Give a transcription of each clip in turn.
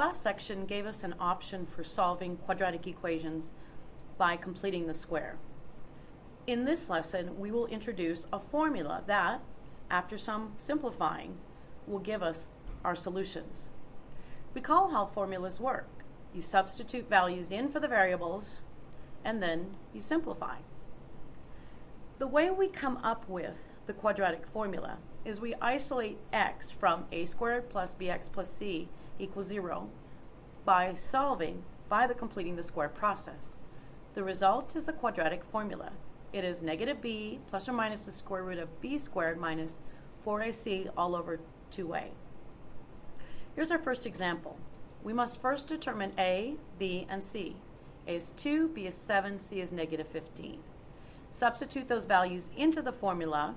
last section gave us an option for solving quadratic equations by completing the square. In this lesson, we will introduce a formula that, after some simplifying, will give us our solutions. Recall how formulas work. You substitute values in for the variables, and then you simplify. The way we come up with the quadratic formula is we isolate x from a squared plus bx plus c equals 0 by solving by the completing the square process. The result is the quadratic formula. It is negative b plus or minus the square root of b squared minus 4ac all over 2a. Here's our first example. We must first determine a, b, and c. A is 2, b is 7, c is negative 15. Substitute those values into the formula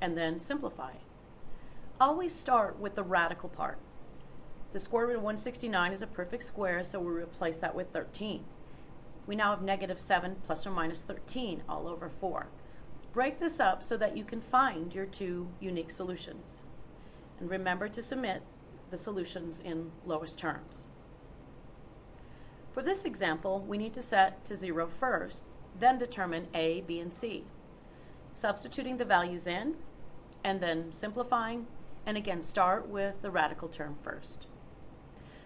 and then simplify. Always start with the radical part. The square root of 169 is a perfect square, so we replace that with 13. We now have negative 7 plus or minus 13 all over 4. Break this up so that you can find your two unique solutions. And remember to submit the solutions in lowest terms. For this example, we need to set to 0 first, then determine a, b, and c. Substituting the values in, and then simplifying, and again start with the radical term first.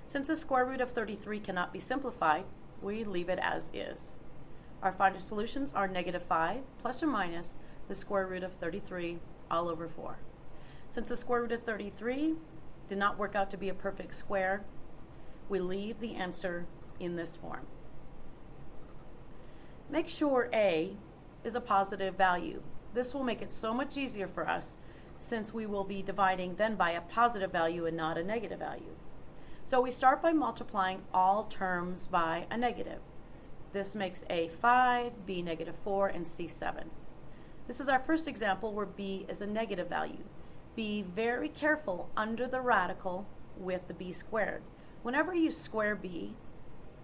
Since the square root of 33 cannot be simplified, we leave it as is. Our final solutions are negative 5 plus or minus the square root of 33 all over 4. Since the square root of 33 did not work out to be a perfect square, we leave the answer in this form. Make sure a is a positive value. This will make it so much easier for us since we will be dividing then by a positive value and not a negative value. So we start by multiplying all terms by a negative. This makes a 5, b negative 4, and c 7. This is our first example where b is a negative value. Be very careful under the radical with the b squared. Whenever you square b,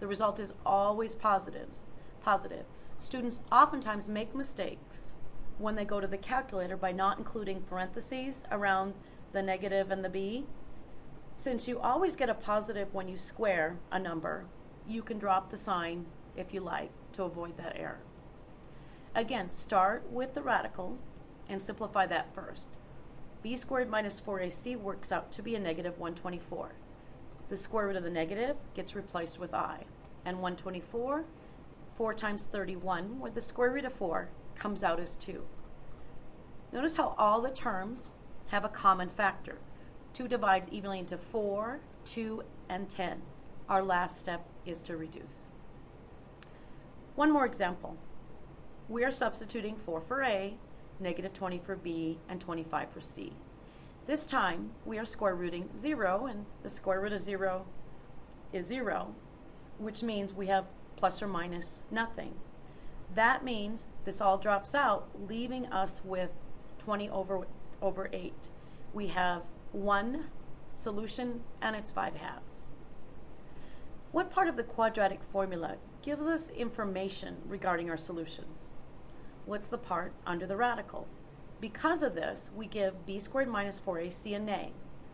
the result is always positive. Students oftentimes make mistakes when they go to the calculator by not including parentheses around the negative and the b. Since you always get a positive when you square a number, you can drop the sign if you like to avoid that error. Again, start with the radical and simplify that first. B squared minus 4ac works out to be a negative 124. The square root of the negative gets replaced with I. And 124, 4 times 31, where the square root of 4 comes out as 2. Notice how all the terms have a common factor. 2 divides evenly into 4, 2, and 10. Our last step is to reduce. One more example. We are substituting 4 for A, negative 20 for B, and 25 for C. This time, we are square rooting 0, and the square root of 0 is 0, which means we have plus or minus nothing. That means this all drops out, leaving us with 20 over 8. We have one solution, and it's 5 halves. What part of the quadratic formula gives us information regarding our solutions? What's the part under the radical? Because of this, we give b squared minus 4ac a name.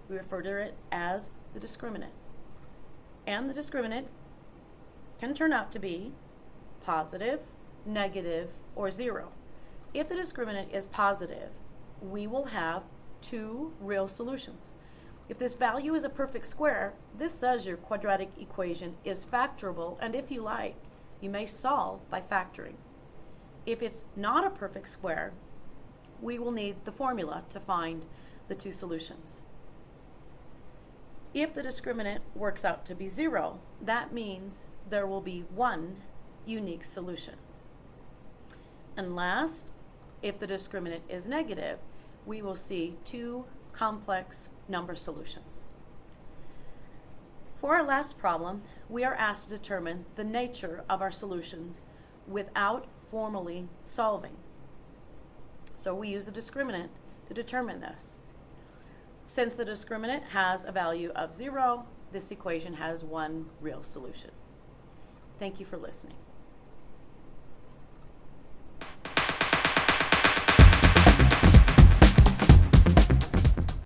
We refer to it as the discriminant. And the discriminant can turn out to be positive, negative, or 0. If the discriminant is positive, we will have two real solutions. If this value is a perfect square, this says your quadratic equation is factorable, and if you like, you may solve by factoring. If it's not a perfect square, we will need the formula to find the two solutions. If the discriminant works out to be 0, that means there will be one unique solution. And last, if the discriminant is negative, we will see two complex number solutions. For our last problem, we are asked to determine the nature of our solutions without formally solving. So we use the discriminant to determine this. Since the discriminant has a value of 0, this equation has one real solution. Thank you for listening.